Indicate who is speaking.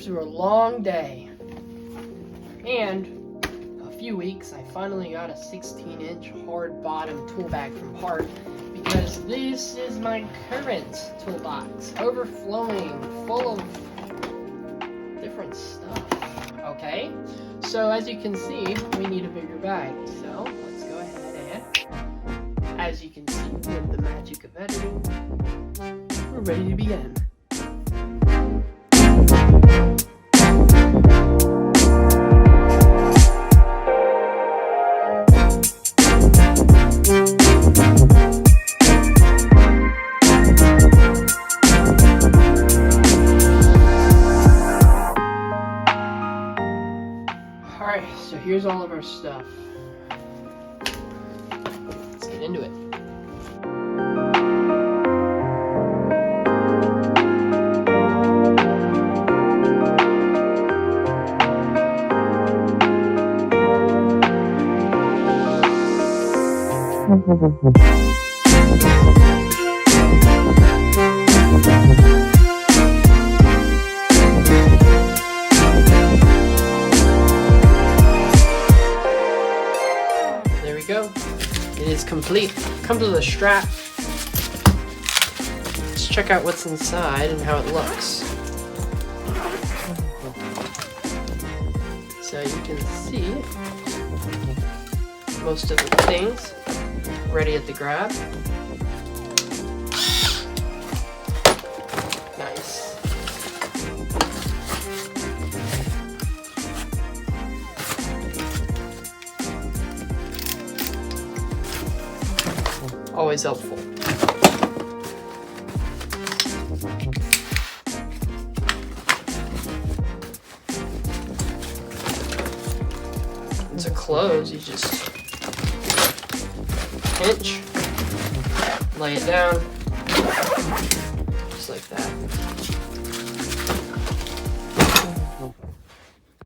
Speaker 1: through a long day. And a few weeks, I finally got a 16-inch hard bottom tool bag from Hart because this is my current toolbox, overflowing, full of different stuff. Okay, so as you can see, we need a bigger bag. So let's go ahead and, as you can see, with the magic of editing, we're ready to begin. Alright, so here's all of our stuff. Let's get into it. There we go. It is complete. Comes with a strap. Let's check out what's inside and how it looks. So you can see most of the things ready at the grab. Nice. Always helpful. To close, you just pinch, lay it down, just like that.